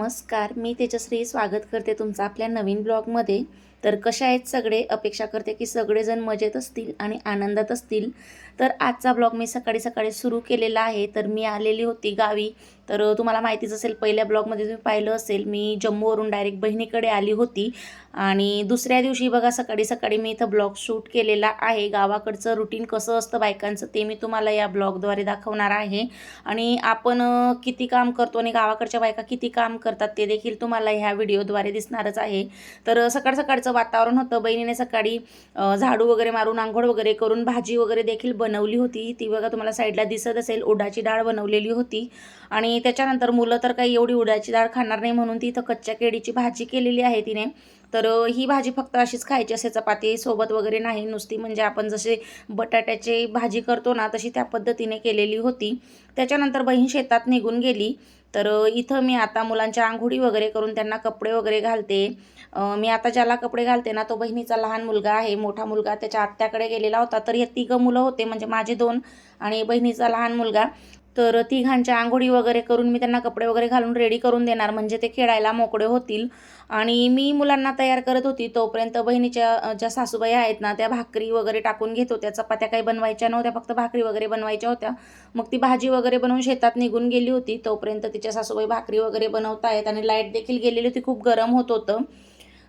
नमस्कार, मी तेजश्री स्वागत करते तुमचं आपल्या नवीन ब्लॉगमध्ये. तर कशा आहेत सगळे? अपेक्षा करते की सगळेजण मजेत असतील आणि आनंदात असतील. तर आजचा ब्लॉग मी सकाळी सकाळी सुरू केलेला आहे. तर मी आलेली होती गावी. तर तुम्हाला माहितीच असेल, पहिल्या ब्लॉगमध्ये तुम्ही पाहिलं असेल, मी जम्मूवरून डायरेक्ट बहिणीकडे आली होती. आणि दुसऱ्या दिवशी बघा सकाळी सकाळी मी इथं ब्लॉग शूट केलेला आहे. गावाकडचं रुटीन कसं असतं बायकांचं ते मी तुम्हाला या ब्लॉगद्वारे दाखवणार आहे. आणि आपण किती काम करतो आणि गावाकडच्या बायका किती काम करतात ते देखील तुम्हाला ह्या व्हिडिओद्वारे दिसणारच आहे. तर सकाळ सकाळचं वातावरण होतं. बहिणीने सकाळी झाडू वगैरे मारून आंघोळ वगैरे करून भाजी वगैरे देखील बनवली होती. ती बघा तुम्हाला साईडला दिसत असेल, उडदाची डाळ बनवलेली होती. आणि त्याच्यानंतर मुलं तर काही एवढी उडदाची डाळ खाणार नाही म्हणून ती इथं कच्च्या केळीची भाजी केलेली आहे तिने. तर ही भाजी फक्त अशीच खायची असे, चपाती सोबत वगैरे नाही, नुसती म्हणजे आपण जसे बटाट्याची भाजी करतो ना तशी त्या पद्धतीने केलेली होती. त्याच्यानंतर बहीण शेतात निघून गेली. तर इथं मी आता मुलांच्या आंघोळी वगैरे करून त्यांना कपडे वगैरे घालते. मी आता ज्याला कपडे घालते ना तो बहिणीचा लहान मुलगा आहे. मोठा मुलगा त्याच्या आत्याकडे गेलेला होता. तर हे तिघं मुलं होते, म्हणजे माझे 2 आणि बहिणीचा लहान मुलगा. तर तिघांच्या आंघोळी वगैरे करून मी त्यांना कपडे वगैरे घालून रेडी करून देणार, म्हणजे ते खेळायला मोकळे होतील. आणि मी मुलांना तयार करत होती तोपर्यंत बहिणीच्या ज्या सासूबाई आहेत ना त्या भाकरी वगैरे टाकून घेत होत्या. चपात्या काही बनवायच्या नव्हत्या, फक्त भाकरी वगैरे बनवायच्या होत्या. मग ती भाजी वगैरे बनवून शेतात निघून गेली होती. तोपर्यंत तिच्या सासूबाई भाकरी वगैरे बनवत आहेत आणि लाईट देखील गेलेली होती, खूप गरम होत होतं.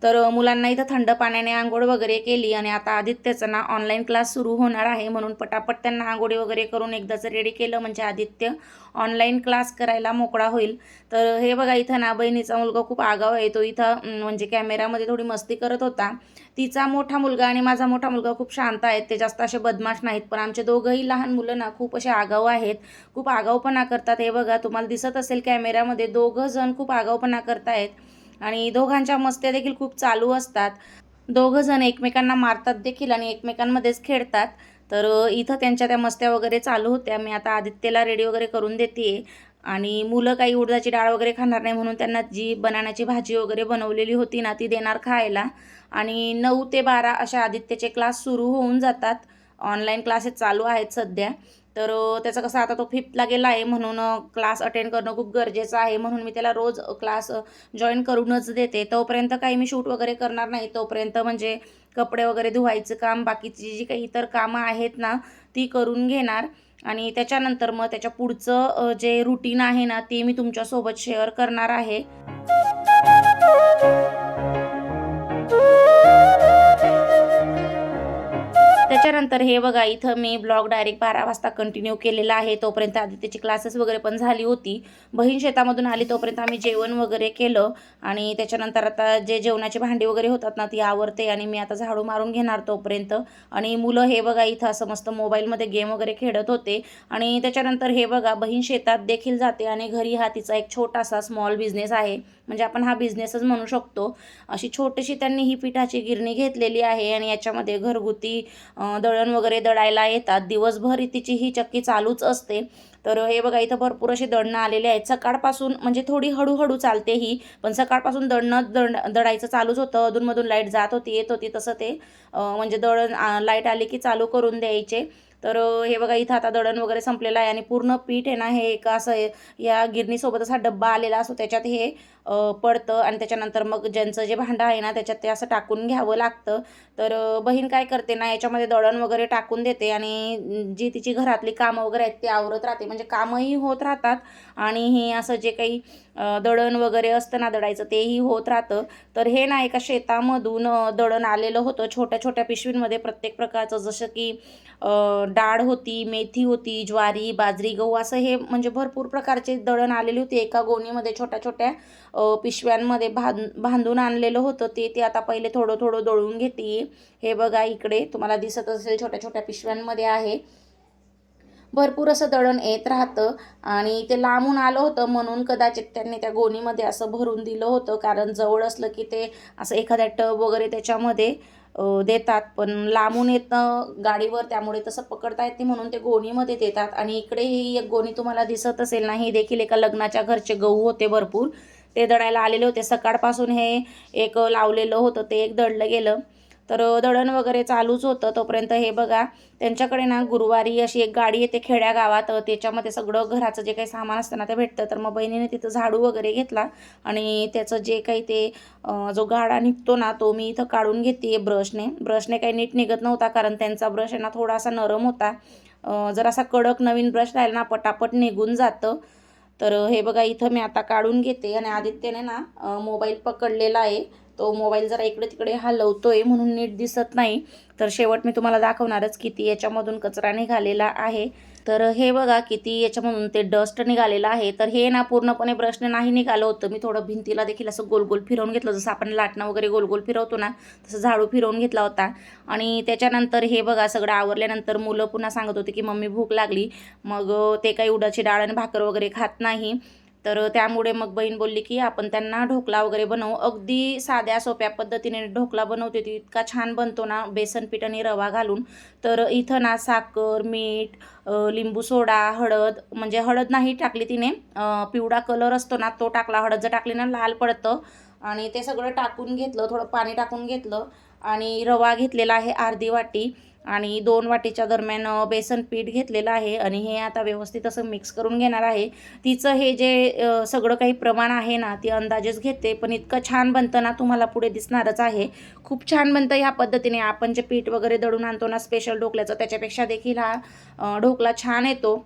तर मुलांना इथं थंड पाण्याने आंघोळ वगैरे केली. आणि आता आदित्यचं ना ऑनलाईन क्लास सुरू होणार आहे म्हणून पटापट त्यांना आंघोळी वगैरे करून एकदाच रेडी केलं, म्हणजे आदित्य ऑनलाईन क्लास करायला मोकळा होईल. तर हे बघा इथं ना बहिणीचा मुलगा खूप आगाव आहे. तो इथं म्हणजे कॅमेरामध्ये थोडी मस्ती करत होता. तिचा मोठा मुलगा आणि माझा मोठा मुलगा खूप शांत आहेत, ते जास्त असे बदमाश नाहीत. पण आमचे दोघंही लहान मुलं ना खूप असे आगाऊ आहेत, खूप आगाऊपणा करतात. हे बघा तुम्हाला दिसत असेल कॅमेरामध्ये, दोघं जण खूप आगाऊपणा करतायत. आणि दोघांच्या मस्त्या देखील खूप चालू असतात. दोघं जण एकमेकांना मारतात देखील आणि एकमेकांमध्येच खेळतात. तर इथं त्यांच्या त्या मस्त्या वगैरे चालू होत्या. मी आता आदित्यला रेडी वगैरे करून देते. आणि मुलं काही उडदाची डाळ वगैरे खाणार नाही म्हणून त्यांना जी बनाण्याची भाजी वगैरे बनवलेली होती ना ती देणार खायला. आणि 9 ते 12 अशा आदित्यचे क्लास सुरू होऊन जातात. ऑनलाईन क्लासेस चालू आहेत सध्या. तर त्याचं कसं आता तो 5thला गेला आहे म्हणून क्लास अटेंड करणं खूप गरजेचं आहे, म्हणून मी त्याला रोज क्लास जॉईन करूनच देते. तोपर्यंत काही मी शूट वगैरे करणार नाही. तोपर्यंत म्हणजे कपडे वगैरे धुवायचं काम, बाकीची जी काही इतर कामं आहेत ना ती करून घेणार. आणि त्याच्यानंतर मग त्याच्या पुढचं जे रुटीन आहे ना ते मी तुमच्यासोबत शेअर करणार आहे. त्याच्यानंतर हे बघा इथं मी ब्लॉग डायरेक्ट 12 वाजता कंटिन्यू केलेला आहे. तोपर्यंत आदित्यची क्लासेस वगैरे पण झाली होती. बहीण शेतामधून आली तोपर्यंत आम्ही जेवण वगैरे केलं. आणि त्याच्यानंतर आता जे जेवणाची भांडी वगैरे होतात ना ती आवरते आणि मी आता झाडू मारून घेणार तोपर्यंत. आणि मुलं हे बघा इथं असं मस्त मोबाईलमध्ये गेम वगैरे खेळत होते. आणि त्याच्यानंतर हे बघा बहीण शेतात देखील जाते आणि घरी हा तिचा एक छोटासा स्मॉल बिझनेस आहे, म्हणजे आपण हा बिझनेसच म्हणू शकतो. अशी छोटीशी त्यांनी ही पिठाची गिरणी घेतलेली आहे आणि याच्यामध्ये घरगुती दळण वगैरे दळायला येतात. दिवसभर तिची ही चक्की चालूच असते. तर हे बघा इथं भरपूर असे दळणं आलेले आहेत सकाळपासून, म्हणजे थोडी हळूहळू चालते ही, पण सकाळपासून दळायचं चालूच होतं. अधूनमधून लाईट जात होती येत होती, तसं ते म्हणजे दळण लाईट आली की चालू करून द्यायचे. तर हे बघा इथं आता दळण वगैरे संपलेलं आहे आणि पूर्ण पीठ आहे ना हे एक असं या गिरणीसोबत असा डब्बा आलेला असतो, त्याच्यात हे पडतं. आणि त्याच्यानंतर मग ज्यांचं जे भांडं आहे ना त्याच्यात ते असं टाकून घ्यावं लागतं. तर बहीण काय करते ना याच्यामध्ये दळण वगैरे टाकून देते आणि जी तिची घरातली कामं वगैरे आहेत ते आवरत राहते, म्हणजे कामही होत राहतात आणि हे असं जे काही दळण वगैरे असतं ना दळायचं तेही होत राहतं. तर हे ना एका शेतामधून दळण आलेलं होतं छोट्या छोट्या पिशवींमध्ये प्रत्येक प्रकारचं, जसं की डाळ होती, मेथी होती, ज्वारी, बाजरी, गहू, असं हे म्हणजे भरपूर प्रकारचे दळण आलेली होती एका गोणीमध्ये. छोट्या छोट्या पिशव्यांमध्ये बांधून आणलेलं होतं ते आता पहिले थोडं थोडं दळून घेते. हे बघा इकडे तुम्हाला दिसत असेल छोट्या छोट्या पिशव्यांमध्ये आहे. भरपूर असं दळण येत राहतं आणि ते लांबून आलं होतं म्हणून कदाचित त्यांनी त्या गोणीमध्ये असं भरून दिलं होतं, कारण जवळ असलं की ते असं एखाद्या टब वगैरे त्याच्यामध्ये देतात. पण लांबून येतं गाडीवर, त्यामुळे तसं पकडता येते म्हणून ते गोणीमध्ये देतात. आणि इकडे ही एक गोणी तुम्हाला दिसत असेल ना, ही देखील एका लग्नाच्या घरचे गहू होते भरपूर, ते दळायला आलेले होते. सकाळपासून हे एक लावलेलं होतं ते एक दळलं गेलं. तर दळण वगैरे चालूच होतं. तोपर्यंत हे बघा त्यांच्याकडे ना गुरुवारी अशी एक गाडी येते खेड्यागावात, त्याच्यामध्ये सगळं घराचं जे काही सामान असतं ना ते भेटतं. तर मग बहिणीने तिथं झाडू वगैरे घेतला आणि त्याचं जे काही ते जो गाडा निघतो ना तो मी इथं काढून घेते ब्रशने काही नीट निघत नव्हता, कारण त्यांचा ब्रश आहे ना थोडासा नरम होता. जर असा कडक नवीन ब्रश राहिला ना पटापट निघून जातं. तर हे बघा इथं मी आता काढून घेते आणि आदित्यने ना मोबाईल पकडलेला आहे. तो मोबाईल जरा इकडे तिकडे हलवतोय म्हणून नीट दिसत नाही. तर शेवट मी तुम्हाला दाखवणारच किती याच्यामधून कचरा निघालेला आहे. तर हे बघा किती याच्यामधून ते डस्ट निघालेलं आहे. तर हे ना पूर्णपणे ब्रशने नाही निघालं होतं. मी थोडं भिंतीला देखील असं गोल गोल फिरवून घेतलं, जसं आपण लाटणं वगैरे गोल गोल फिरवतो ना तसं झाडू फिरवून घेतला होता. आणि त्याच्यानंतर हे बघा सगळं आवरल्यानंतर मुलं पुन्हा सांगत होते की मम्मी भूक लागली. मग ते काही उडदाची डाळ आणि भाकर वगैरे खात नाही. तर त्यामुळे मग बहीण बोलली की आपण त्यांना ढोकळा वगैरे बनवू. अगदी साध्या सोप्या पद्धतीने ढोकळा बनवते ती, इतका छान बनतो ना बेसन पीठ आणि रवा घालून. तर इथं ना साखर, मीठ, लिंबू सोडा, हळद, म्हणजे हळद नाही टाकली तिने, पिवळा कलर असतो ना तो टाकला. हळद जर टाकली ना लाल पडतं. आणि ते सगळं टाकून घेतलं, थोडं पाणी टाकून घेतलं आणि रवा घेतलेला आहे अर्धी वाटी आणि 2 वाटीच्या दरम्यान बेसन पीठ घेतलेलं आहे आणि हे आता व्यवस्थित असं मिक्स करून घेणार आहे. तिचं हे जे सगळं काही प्रमाण आहे ना ती अंदाजेच घेते, पण इतकं छान बनतं ना तुम्हाला पुढे दिसणारच आहे. खूप छान बनतं ह्या पद्धतीने. आपण जे पीठ वगैरे दळून आणतो ना स्पेशल ढोकल्याचं त्याच्यापेक्षा देखील हा ढोकला छान येतो.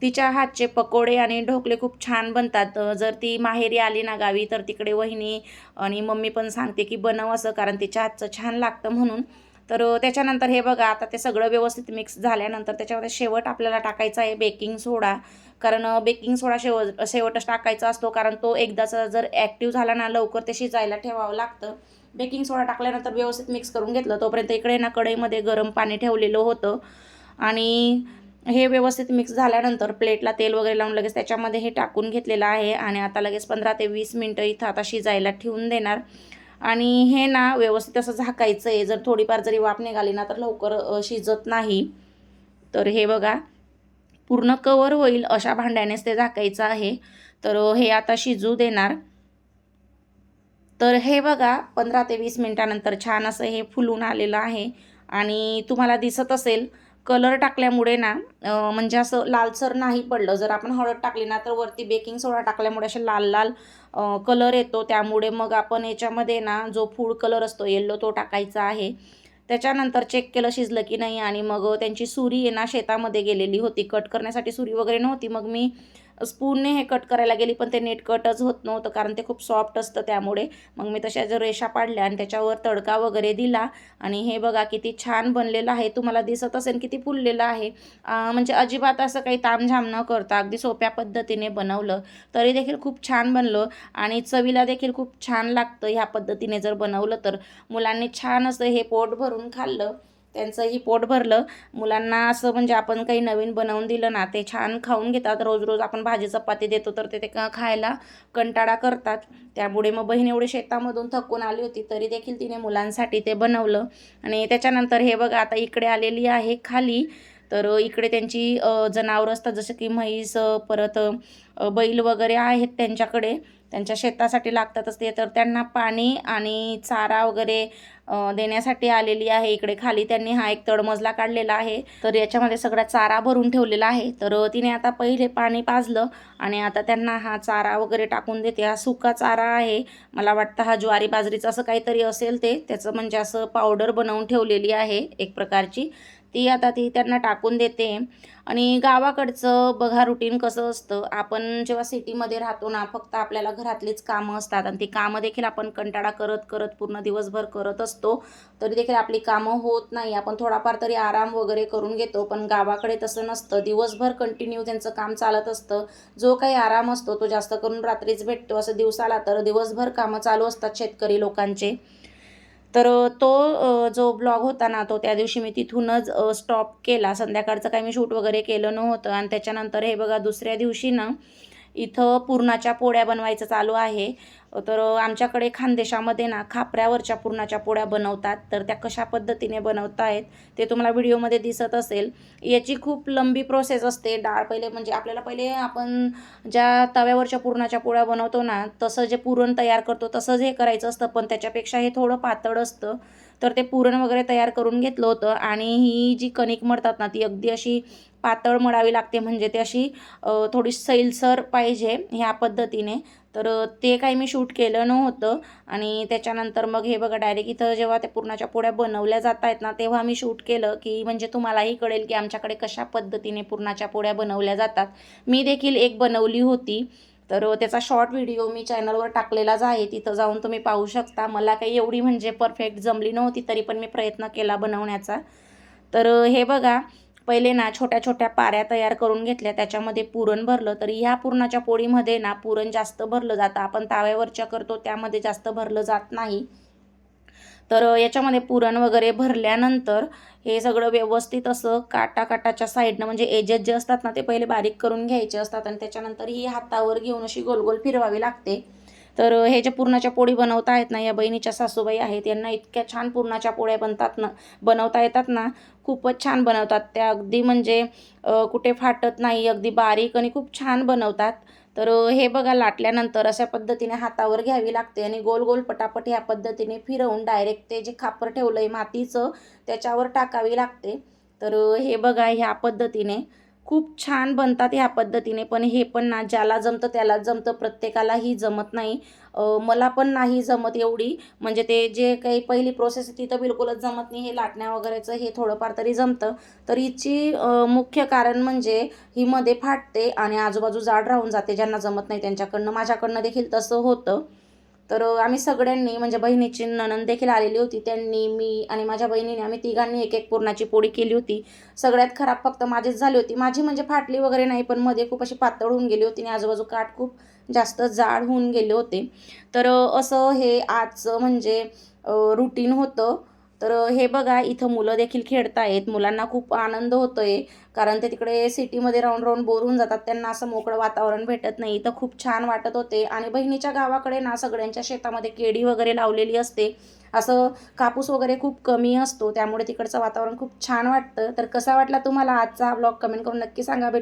तिच्या हातचे पकोडे आणि ढोकले खूप छान बनतात. जर ती माहेरी आली ना गावी तर तिकडे वहिनी आणि मम्मी पण सांगते की बनव असं, कारण तिच्या हातचं छान लागतं म्हणून. तर त्याच्यानंतर हे बघा आता ते सगळं व्यवस्थित मिक्स झाल्यानंतर त्याच्यामध्ये शेवट आपल्याला टाकायचा आहे बेकिंग सोडा. कारण बेकिंग सोडा शेवटच टाकायचा असतो, कारण तो एकदाचा जर ॲक्टिव्ह झाला ना लवकर ते शिजायला ठेवावं लागतं. बेकिंग सोडा टाकल्यानंतर व्यवस्थित मिक्स करून घेतलं. तोपर्यंत इकडे ना कढईमध्ये गरम पाणी ठेवलेलं होतं आणि हे व्यवस्थित मिक्स झाल्यानंतर प्लेटला तेल वगैरे लावून लगेच त्याच्यामध्ये हे टाकून घेतलेलं आहे आणि आता लगेच 15 ते 20 मिनटं इथं आता शिजायला ठेवून देणार. आणि हे ना व्यवस्थित असं झाकायचं आहे. जर थोडीफार जरी वाफ निघाली ना तर लवकर शिजत नाही. तर हे बघा पूर्ण कवर होईल अशा भांड्यानेच ते झाकायचं आहे. तर हे आता शिजू देणार. तर हे बघा 15 ते 20 मिनिटानंतर छान असं हे फुलून आलेलं आहे आणि तुम्हाला दिसत असेल कलर टाकल्यामुळे ना म्हणजे असं लालसर नाही पडलं. जर आपण हळद टाकली ना तर वरती बेकिंग सोडा टाकल्यामुळे असे लाल लाल कलर येतो. त्यामुळे मग आपण याच्यामध्ये ना जो फूड कलर असतो येल्लो तो टाकायचा आहे. त्याच्यानंतर चेक केलं शिजलं की नाही आणि मग त्यांची सुरी आहे ना शेतामध्ये गेलेली होती. कट करण्यासाठी सुरी वगैरे नव्हती. मग मी स्पूनने हे कट करायला गेली, पण ते नीट कटच होत नव्हतं, कारण ते खूप सॉफ्ट असतं त्यामुळे. मग मी तशा जर रेषा पाडल्या आणि त्याच्यावर तडका वगैरे दिला आणि हे बघा किती छान बनलेलं आहे. तुम्हाला दिसत असेल किती फुललेलं आहे. म्हणजे अजिबात असं काही तामझाम न करता अगदी सोप्या पद्धतीने बनवलं तरी देखील खूप छान बनलं आणि चवीला देखील खूप छान लागतं ह्या पद्धतीने जर बनवलं तर. मुलांनी छान असं हे पोट भरून खाल्लं. त्यांचंही पोट भरलं. मुलांना असं म्हणजे आपण काही नवीन बनवून दिलं ना ते छान खाऊन घेतात. रोज रोज आपण भाजी चपाती देतो तर ते खायला कंटाळा करतात. त्यामुळे मग बहीण एवढी शेतामधून थकून आली होती तरी देखील तिने मुलांसाठी ते बनवलं. आणि त्याच्यानंतर हे बघा आता इकडे आलेली आहे खाली. तर इकडे त्यांची जनावरं असतात जसं की म्हैस, परत बैल वगैरे आहेत त्यांच्याकडे. त्यांच्या शेतासाठी लागतातच ते. तर त्यांना पाणी आणि चारा वगैरे देण्यासाठी आलेली आहे इकडे खाली. त्यांनी हा एक तळमजला काढलेला आहे. तर याच्यामध्ये सगळा चारा भरून ठेवलेला आहे. तर तिने आता पहिले पाणी पाजलं आणि आता त्यांना हा चारा वगैरे टाकून देते. हा सुका चारा आहे. मला वाटतं हा ज्वारी बाजरीचा असं काहीतरी असेल ते. त्याचं म्हणजे असं पावडर बनवून ठेवलेली आहे एक प्रकारची. ती आता त्यांना टाकून देते. आणि गावाकडचं बघा रुटीन कसं असतं. आपण जेव्हा सिटीमध्ये राहतो ना फक्त आपल्याला घरातलीच कामं असतात आणि ती कामं देखील आपण कंटाळा करत करत पूर्ण दिवसभर करत असतो. तरी देखील आपली कामं होत नाही. आपण थोडाफार तरी आराम वगैरे करून घेतो. पण गावाकडे तसं नसतं. दिवसभर कंटिन्यू त्यांचं काम चालत असतं. जो काही आराम असतो तो जास्त करून रात्रीच भेटतो. असं दिवसाला तर दिवसभर कामं चालू असतात शेतकरी लोकांचे. तर तो जो ब्लॉग होता ना तो त्या दिवशी मी तिथूनच स्टॉप केला. संध्याकाळचं काही मी शूट वगैरे केलं नव्हतं. आणि त्याच्यानंतर हे बघा दुसऱ्या दिवशी ना इथं पुरणाच्या पोळ्या बनवायचं चालू आहे. तर आमच्याकडे खानदेशामध्ये ना खापऱ्यावरच्या पुरणाच्या पोळ्या बनवतात. तर त्या कशा पद्धतीने बनवतायत ते तुम्हाला व्हिडिओमध्ये दिसत असेल. याची खूप लंबी प्रोसेस असते. डाळ पहिले म्हणजे आपल्याला पहिले आपण ज्या तव्यावरच्या पुरणाच्या पोळ्या बनवतो ना तसं जे पुरण तयार करतो तसंच हे करायचं असतं, पण त्याच्यापेक्षा हे थोडं पातळ असतं. तर ते पुरण वगैरे तयार करून घेतलं होतं. आणि ही जी कणिक मळतात ना, ती अगदी अशी पातळ मळावी लागते, म्हणजे ती अशी थोडी सैलसर पाहिजे ह्या पद्धतीने. तर ते काही मी शूट केलं नव्हतं. आणि त्याच्यानंतर मग हे बघा, डायरेक्ट इथं जेव्हा त्या पुरणाच्या पोळ्या बनवल्या जात आहेत ना, तेव्हा मी शूट केलं, की म्हणजे तुम्हालाही कळेल की आमच्याकडे कशा पद्धतीने पुरणाच्या पोळ्या बनवल्या जातात. मी देखील एक बनवली होती. तर त्याचा शॉर्ट व्हिडिओ मी चॅनलवर टाकलेलाच आहे, तिथं जाऊन तुम्ही पाहू शकता. मला काही एवढी म्हणजे परफेक्ट जमली नव्हती, तरी पण मी प्रयत्न केला बनवण्याचा. तर हे बघा, पहिले ना छोट्या छोट्या पाऱ्या तयार करून घेतल्या, त्याच्यामध्ये पुरण भरलं. तर ह्या पुरणाच्या पोळीमध्ये ना पुरण जास्त भरलं जातं, आपण ताव्यावरच्या करतो त्यामध्ये जास्त भरलं जात नाही. तर याच्यामध्ये पुरण वगैरे भरल्यानंतर हे सगळं व्यवस्थित असं काटाच्या साईडनं, म्हणजे एजेस जे असतात ना, ते पहिले बारीक करून घ्यायचे असतात आणि त्याच्यानंतर ही हातावर घेऊन अशी गोल गोल फिरवावी लागते. तर हे ज्या पुरणाच्या पोळी बनवता आहेत ना, या बहिणीच्या सासूबाई आहेत, यांना इतक्या छान पुरणाच्या पोळ्या बनवता येतात ना, खूपच छान बनवतात त्या. अगदी म्हणजे कुठे फाटत नाही, अगदी बारीक आणि खूप छान बनवतात. तर हे बघा, लाटल्यानंतर अशा पद्धतीने हातावर घ्यावी लागते आणि गोल गोल पटापट ह्या पद्धतीने फिरवून डायरेक्ट ते जे खापर ठेवलं आहे मातीचं, त्याच्यावर टाकावी लागते. तर हे बघा, ह्या पद्धतीने खूप छान बनतात ह्या पद्धतीने. पण हे पण ना, ज्याला जमतं त्यालाच जमतं, प्रत्येकालाही जमत नाही. मला पण नाही जमत एवढी, म्हणजे ते जे काही पहिली प्रोसेस आहे ती तर बिलकुलच जमत नाही. हे लाटण्या वगैरेचं हे थोडंफार तरी जमतं. तर हिची मुख्य कारण म्हणजे ही मध्ये फाटते आणि आजूबाजू जाड राहून जाते. ज्यांना जमत नाही त्यांच्याकडनं, माझ्याकडनं देखील तसं होतं. तर आम्ही सगळ्यांनी, म्हणजे बहिणीची नणंद देखील आलेली होती, त्यांनी, मी आणि माझ्या बहिणीने, आम्ही तिघांनी एक एक पुरणाची पोळी केली होती. सगळ्यात खराब फक्त माझीच झाली होती. माझी म्हणजे फाटली वगैरे नाही, पण मध्ये खूप अशी पातळ होऊन गेली होती आणि आजूबाजू काठ खूप जास्त जाड होऊन गेले होते. तर असं हे आजचं म्हणजे रुटीन होतं. तर हे बघा, इथं मुलं देखील खेळतायत. मुलांना खूप आनंद होतोय, कारण ते तिकडे सिटीमध्ये राहून राहून बोर होऊन जातात. त्यांना असं मोकळं वातावरण भेटत नाही. तर खूप छान वाटत होते. आणि बहिणीच्या गावाकडे ना सगळ्यांच्या शेतामध्ये केळी वगैरे लावलेली असते. असं कापूस वगैरे खूप कमी असतो, त्यामुळे तिकडचं वातावरण खूप छान वाटतं. तर कसा वाटला तुम्हाला आजचा ब्लॉग, कमेंट करून नक्की सांगा. भेटू